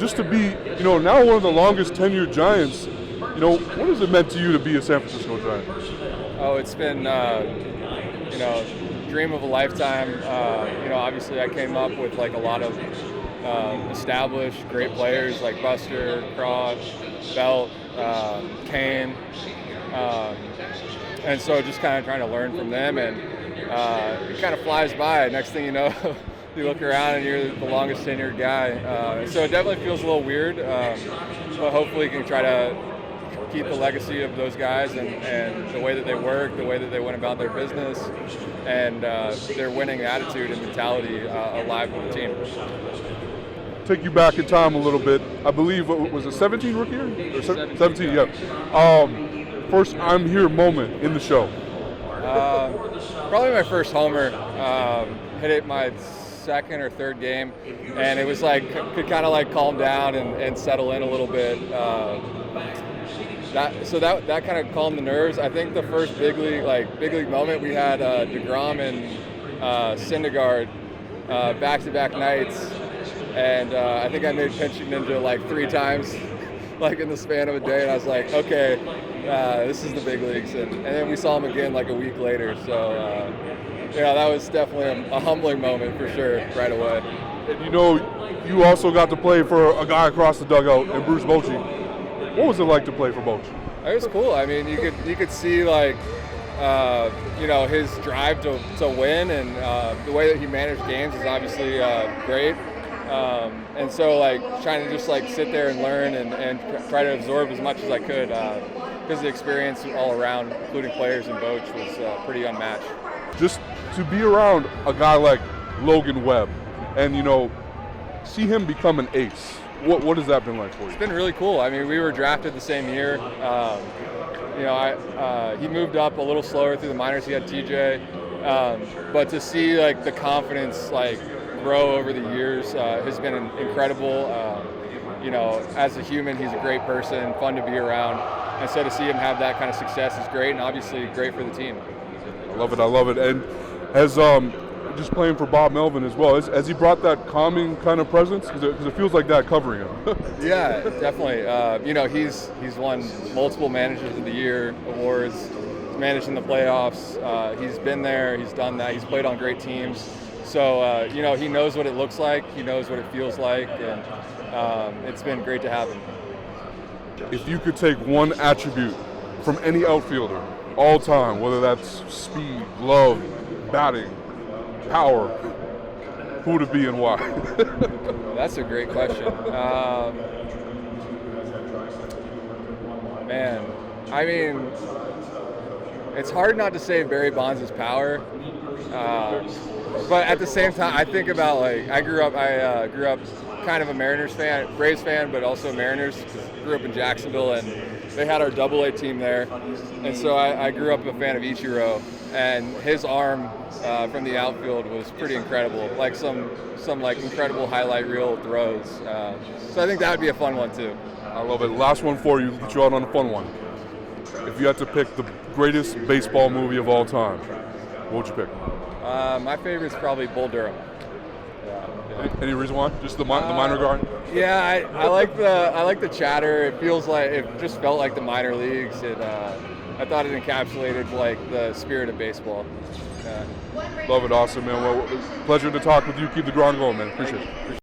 just to be, now one of the longest tenured Giants, what has it meant to you to be a San Francisco Giant? Oh, it's been, dream of a lifetime. Obviously I came up with like a lot of established great players like Buster, Craw, Belt, Kane, and so just kind of trying to learn from them, and it kind of flies by. Next thing you know, you look around and you're the longest tenured guy. So it definitely feels a little weird, but hopefully you can try to keep the legacy of those guys and the way that they work, the way that they went about their business, and their winning attitude and mentality alive with the team. Take you back in time a little bit. I believe, was it 17 rookie year? Or 17, yeah. First I'm here moment in the show. Probably my first homer. Hit it my second or third game, and it was like, could kind of like calm down and settle in a little bit. That kind of calmed the nerves. I think the first big league moment, we had DeGrom and Syndergaard back-to-back nights, and I think I made pitching ninja like 3 times, like in the span of a day, and I was like, okay, this is the big leagues, and then we saw him again like a week later. So that was definitely a humbling moment for sure, right away. And you also got to play for a guy across the dugout, and Bruce Bochy. What was it like to play for Boch? It was cool. I mean, you could see like his drive to win, and the way that he managed games is obviously great. And so like trying to just like sit there and learn and try to absorb as much as I could, because the experience all around, including players and Boch, was pretty unmatched. Just to be around a guy like Logan Webb and see him become an ace. What has that been like for you? It's been really cool. I mean, we were drafted the same year. He moved up a little slower through the minors. He had TJ, but to see like the confidence like grow over the years has been incredible. As a human, he's a great person, fun to be around, and so to see him have that kind of success is great, and obviously great for the team. I love it. And as just playing for Bob Melvin as well, has he brought that calming kind of presence? Because it feels like that covering him. Yeah, definitely. He's won multiple Managers of the Year awards. He's managed in the playoffs. He's been there. He's done that. He's played on great teams. So he knows what it looks like. He knows what it feels like, and it's been great to have him. If you could take one attribute from any outfielder all time, whether that's speed, glove, batting, power, who would it be and why? That's a great question. Man, I mean, it's hard not to say Barry Bonds' power, but at the same time, I think about like I grew up kind of a Mariners fan, Braves fan, but also Mariners. Grew up in Jacksonville, and they had our AA team there, and so I grew up a fan of Ichiro, and his arm from the outfield was pretty incredible, like some like incredible highlight reel throws. So I think that would be a fun one too. I love it. Last one for you, get you out on a fun one. If you had to pick the greatest baseball movie of all time, what would you pick? My favorite is probably Bull Durham. Any reason why? Just the minor guard? Yeah, I like the chatter. It just felt like the minor leagues. I thought it encapsulated like the spirit of baseball. Love it, awesome, man. Well, pleasure to talk with you. Keep the grind going, man. Appreciate it.